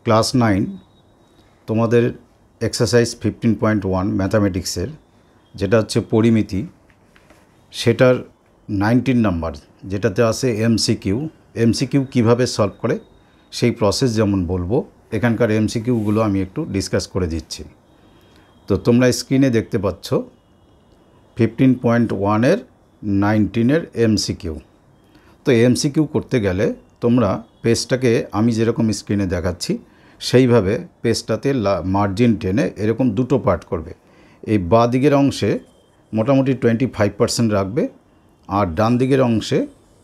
Class 9 তোমাদের exercise 15.1 ম্যাথামেটিক্সের যেটা হচ্ছে পরিমিতি, সেটার 19 নাম্বার যেটাতে আছে এমসিকিউ কিভাবে সলভ করে সেই প্রসেস যেমন বলবো, এখানকার এমসিকিউগুলো আমি একটু ডিসকাস করে দিচ্ছি। তো তোমরা স্ক্রিনে দেখতে পাচ্ছ 15.1-এর 19-এর এমসিকিউ। তো এমসিকিউ করতে গেলে তোমরা পেজটাকে আমি যেরকম স্ক্রিনে দেখাচ্ছি সেইভাবে পেজটাতে মার্জিন টেনে এরকম দুটো পার্ট করবে। এই বাঁ দিকের অংশে মোটামুটি 25% রাখবে, আর ডান দিকের অংশে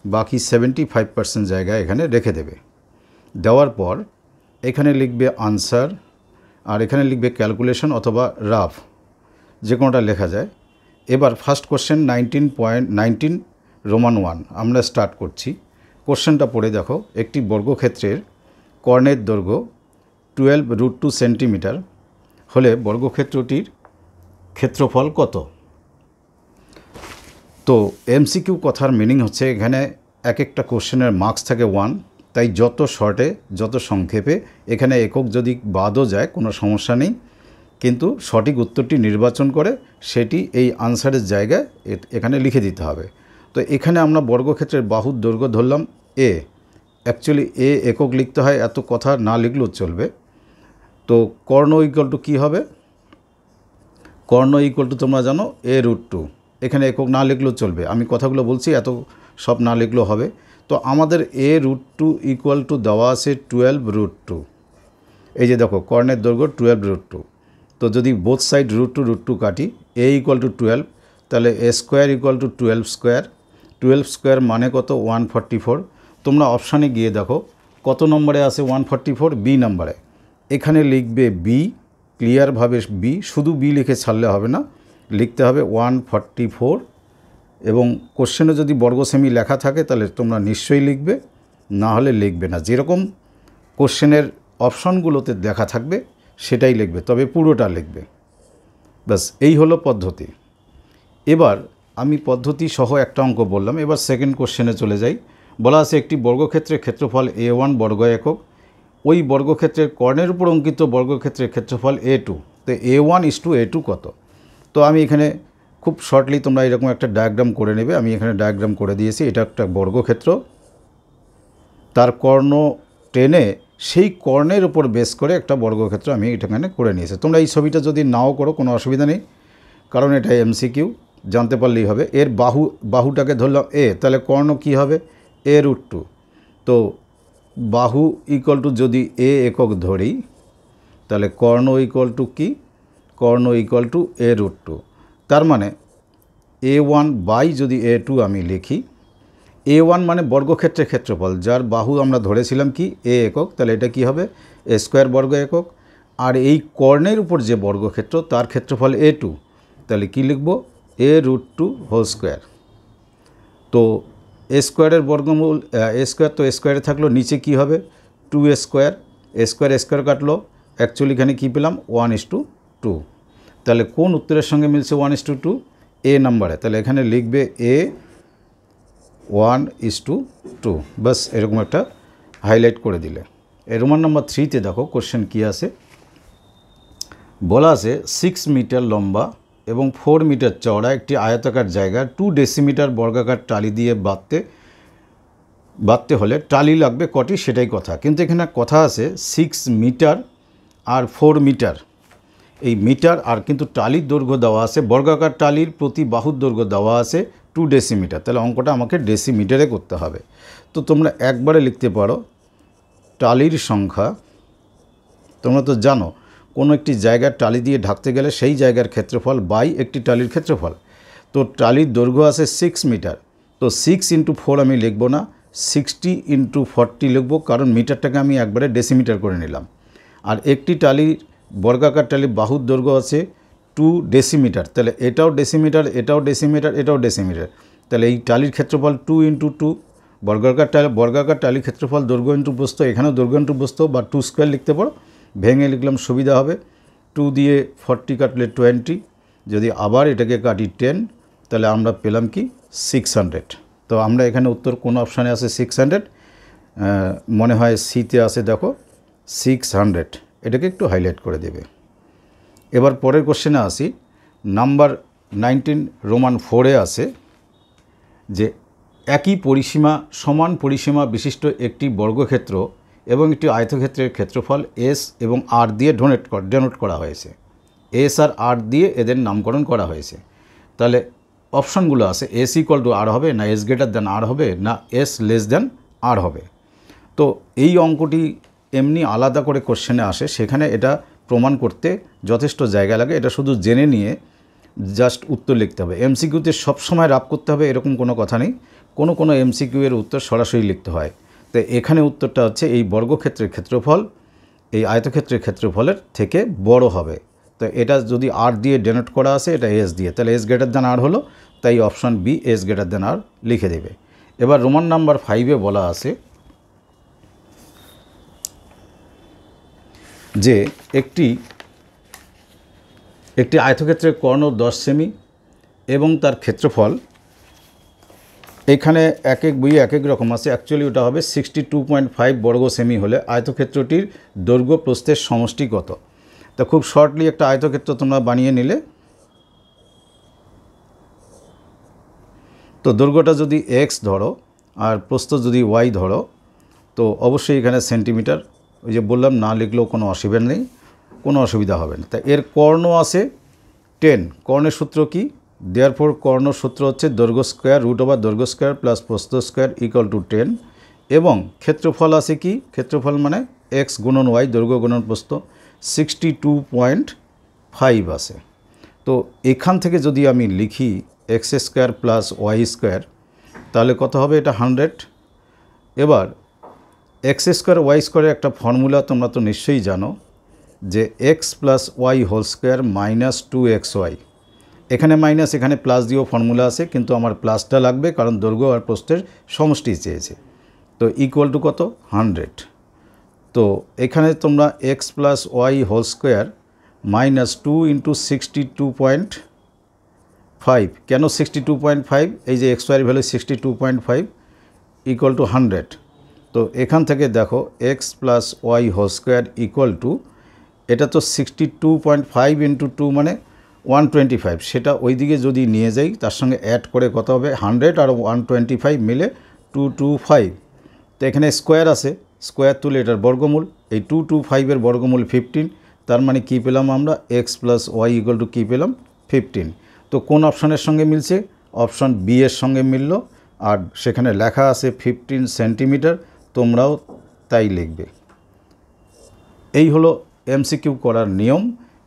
বাকি 75% জায়গা এখানে রেখে দেবে। দেওয়ার পর এখানে লিখবে আনসার, আর এখানে লিখবে ক্যালকুলেশন অথবা রাফ, যে কোনোটা লেখা যায়। এবার ফার্স্ট কোশ্চেন 19.19 রোমান 1 আমরা স্টার্ট করছি। কোশ্চেনটা পড়ে দেখো, একটি বর্গক্ষেত্রের কর্ণের দৈর্ঘ্য 12√2 সেন্টিমিটার হলে বর্গক্ষেত্রটির ক্ষেত্রফল কত? তো এমসিকিউ কথার মিনিং হচ্ছে এখানে এক একটা কোশ্চেনের মার্কস থাকে 1, তাই যত শর্টে যত সংক্ষেপে, এখানে একক যদি বাদও যায় কোনো সমস্যা নেই, কিন্তু সঠিক উত্তরটি নির্বাচন করে সেটি এই আনসারের জায়গায় এখানে লিখে দিতে হবে। তো এখানে আমরা বর্গক্ষেত্রের বাহুর দৈর্ঘ্য ধরলাম এ। অ্যাকচুয়ালি এ একক লিখতে হয়, এত কথা না লিখলেও চলবে। তো কর্ণ ইকুয়াল টু কী হবে? কর্ণ ইকুয়াল টু তোমরা জানো a√2। এখানে একক না লিখলেও চলবে, আমি কথাগুলো বলছি, এত সব না লিখলেও হবে। তো আমাদের a√2 ইকুয়াল টু দেওয়া আছে 12√2। এই যে দেখো কর্ণের দৈর্ঘ্য 12√2। তো যদি বোথ সাইড √2 কাটি, a ইকুয়াল টু 12, তাহলে a square equal two 12 square. 12 square মানে কত? 144। তোমরা অপশানে গিয়ে দেখো কত নম্বরে আছে 144, বি নাম্বারে। এখানে লিখবে বি, ক্লিয়ারভাবে বি, শুধু বি লিখে ছাড়লে হবে না, লিখতে হবে 144। এবং কোশ্চেনে যদি বর্গ সেমি লেখা থাকে তাহলে তোমরা নিশ্চয়ই লিখবে, না হলে লিখবে না। যেরকম কোশ্চেনের অপশানগুলোতে দেখা থাকবে সেটাই লিখবে, তবে পুরোটা লিখবে। ব্যাস, এই হলো পদ্ধতি। এবার আমি পদ্ধতি সহ একটা অঙ্ক বললাম, এবার সেকেন্ড কোশ্চেনে চলে যাই। বলা আছে একটি বর্গক্ষেত্রের ক্ষেত্রফল a1 বর্গ একক, ওই বর্গক্ষেত্রের কর্ণের উপর অঙ্কিত বর্গক্ষেত্রের ক্ষেত্রফল a2। তো a1:a2 কত? তো আমি এখানে খুব শর্টলি তোমরা এরকম একটা ডায়াগ্রাম করে নেবে। আমি এখানে ডায়াগ্রাম করে দিয়েছি। এটা একটা বর্গক্ষেত্র, তার কর্ণ টেনে সেই কর্ণের উপর বেস করে একটা বর্গক্ষেত্র আমি এখানে করে নিয়েছি। তোমরা এই ছবিটা যদি নাও করো কোনো অসুবিধা নেই, কারণ এটা এমসিকিউ, জানতে পারলেই হবে। এর বাহুটাকে ধরলাম এ, তাহলে কর্ণ কি হবে? a√2। তো বাহু ইকুয়াল টু যদি এ একক ধরি, তাহলে কর্ণ ইকুয়াল টু কি? কর্ণ ইকুয়াল টু a√2। তার মানে a1 বাই যদি a2 আমি লিখি, a1 মানে বর্গক্ষেত্রের ক্ষেত্রফল, যার বাহু আমরা ধরেছিলাম কি এ একক, তাহলে এটা কি হবে? a স্কোয়ার বর্গ একক। আর এই কর্ণের উপর যে বর্গক্ষেত্র তার ক্ষেত্রফল a2, তাহলে কি লিখব? a√2 whole square. তো এ স্কোয়ারের বর্গমূল এ স্কোয়ার, তো এ স্কোয়ারে থাকলো, নিচে কি হবে? 2a square. এ স্কোয়ার কাটলো, অ্যাকচুয়ালি এখানে কী পেলাম? 1:2। তাহলে কোন উত্তরের সঙ্গে মিলছে 1:2? এ নাম্বারে। তাহলে এখানে লিখবে a 1:2। বাস, এরকম একটা হাইলাইট করে দিলে। রোমান নাম্বার 3-তে দেখো কোশ্চেন কী আছে। বলা আছে 6 মিটার লম্বা এবং 4 মিটার চওড়া একটি আয়তাকার জায়গা 2 ডেসিমিটার বর্গাকার টালি দিয়ে বাঁধতে হলে টালি লাগবে কটি? সেটাই কথা। কিন্তু এখানে কথা আছে 6 মিটার আর 4 মিটার। এই মিটার আর কিন্তু টালির দৈর্ঘ্য দেওয়া আছে, বর্গাকার টালির প্রতি বাহুর দৈর্ঘ্য দেওয়া আছে 2 ডেসিমিটার। তাহলে অঙ্কটা আমাকে ডেসিমিটারে করতে হবে। তো তোমরা একবারে লিখতে পারো টালির সংখ্যা। তোমরা তো জানো কোনো একটি জায়গার টালি দিয়ে ঢাকতে গেলে সেই জায়গার ক্ষেত্রফল বাই একটি টালির ক্ষেত্রফল। তো টালির দৈর্ঘ্য আছে 6 মিটার। তো 6x4 আমি লিখব না, 60x40 লিখব, কারণ মিটারটাকে আমি একবারে ডেসিমিটার করে নিলাম। আর একটি টালির বর্গাকার টালির বাহুর দৈর্ঘ্য আছে 2 ডেসিমিটার। তাহলে এটাও ডেসিমিটার, এটাও ডেসিমিটার, এটাও ডেসিমিটার। তাহলে এই টালির ক্ষেত্রফল 2x2। বর্গাকার টালির ক্ষেত্রফল দৈর্ঘ্য ইন্টু প্রস্থ, এখানেও দৈর্ঘ্য ইন্টু প্রস্থ বা 2 স্কোয়ার লিখতে পারো, ভেঙে লিখলাম সুবিধা হবে। 2 দিয়ে 40 কাটলে 20, যদি আবার এটাকে কাটি 10, তাহলে আমরা পেলাম কি? 600। তো আমরা এখানে উত্তর কোন অপশানে আছে? 600। মনে হয় সিতে আছে, দেখো 600, এটাকে একটু হাইলাইট করে দেবে। এবার পরের কোশ্চেনে আসি। নাম্বার 19 রোমান 4-এ আছে যে একই পরিসীমা সমান পরিসীমা বিশিষ্ট একটি বর্গক্ষেত্র এবং একটি আয়তক্ষেত্রের ক্ষেত্রফল এস এবং আর দিয়ে ডেনোট করা হয়েছে। এস আর আর দিয়ে এদের নামকরণ করা হয়েছে। তাহলে অপশানগুলো আছে এস ইকুয়াল টু আর হবে, না এস গ্রেটার দ্যান আর হবে, না এস লেস দ্যান আর হবে। তো এই অঙ্কটি এমনি আলাদা করে কোশ্চেনে আসে, সেখানে এটা প্রমাণ করতে যথেষ্ট জায়গা লাগে। এটা শুধু জেনে নিয়ে জাস্ট উত্তর লিখতে হবে। এমসিকিউতে সবসময় রাপ করতে হবে এরকম কোনো কথা নেই। কোনো এমসিকিউ এর উত্তর সরাসরি লিখতে হয়। তো এখানে উত্তরটা হচ্ছে এই বর্গক্ষেত্রের ক্ষেত্রফল এই আয়তক্ষেত্রের ক্ষেত্রফলের থেকে বড় হবে। তো এটা যদি আর দিয়ে ডেনোট করা আছে, এটা এস দিয়ে, তাহলে এস গ্রেটার দ্যান আর হলো, তাই option B S greater than R লিখে দেবে। এবার রোমান নাম্বার 5-এ বলা আছে যে একটি আয়তক্ষেত্রের কর্ণ 10 সেমি এবং তার ক্ষেত্রফল, এখানে এক এক বইয়ে এক এক রকম আছে। অ্যাকচুয়ালি ওটা হবে 62.5 বর্গ সেমি হলে আয়তক্ষেত্রটির দৈর্ঘ্য প্রস্থের সমষ্টি কত। তা খুব শর্টলি একটা আয়তক্ষেত্র তোমরা বানিয়ে নিলে। তো দৈর্ঘ্যটা যদি এক্স ধরো আর প্রস্থ যদি ওয়াই ধরো, তো অবশ্যই এখানে সেন্টিমিটার, ওই যে বললাম না লিখলেও কোনো অসুবিধা নেই, কোনো অসুবিধা হবে না। তা এর কর্ণ আছে 10। কর্ণের সূত্র কি? দেয়ারফর কর্ণ সূত্র হচ্ছে দৈর্ঘ্য স্কোয়ার রুট ওভার দৈর্ঘ্য স্কোয়ার প্লাস প্রস্থ স্কোয়ার ইকুয়াল টু 10। এবং ক্ষেত্রফল আছে কি? ক্ষেত্রফল মানে এক্স গুণন ওয়াই, দৈর্ঘ্য গুণন প্রস্থ, 62.5 আছে। তো এখান থেকে যদি আমি লিখি x square plus y square, তাহলে কত হবে? এটা 100। এবার এক্স স্কোয়ার ওয়াই স্কোয়ারের একটা ফর্মুলা তোমরা তো নিশ্চয়ই জানো, যে x plus y whole square minus 2xy। এখানে মাইনাস, এখানে প্লাস দিয়েও ফর্মুলা আছে, কিন্তু আমার প্লাসটা লাগবে কারণ দৈর্ঘ্য আর প্রস্থের সমষ্টি চেয়েছে। তো ইকুয়াল টু কত? 100। তো এখানে তোমরা x plus y whole square minus 2 into 62.5। কেন 62.5? এই যে এক্স ওয়াইয়ের ভ্যালু 62.5 ইকুয়াল টু 100। তো এখান থেকে দেখো x plus y whole square equal to, এটা তো 62.5 ইন্টু 2 মানে 125। সেটা ওই দিকে যদি নিয়ে যাই, তার সঙ্গে অ্যাড করে কত হবে? 100 আর 125 মিলে 225। তো এখানে স্কোয়ার আছে, স্কোয়ার তুলে এটার বর্গমূল, এই 225-এর বর্গমূল 15। তার মানে কী পেলাম আমরা? X plus Y equal to কী পেলাম? 15। তো কোন অপশানের সঙ্গে মিলছে? অপশান বি এর সঙ্গে মিলল, আর সেখানে লেখা আছে 15 সেন্টিমিটার। তোমরাও তাই লিখবে। এই হলো এমসিকিউ করার নিয়ম,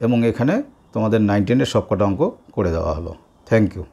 এবং এখানে তোমাদের 9-10-এর সবকটা অঙ্ক করে দেওয়া হলো। Thank you.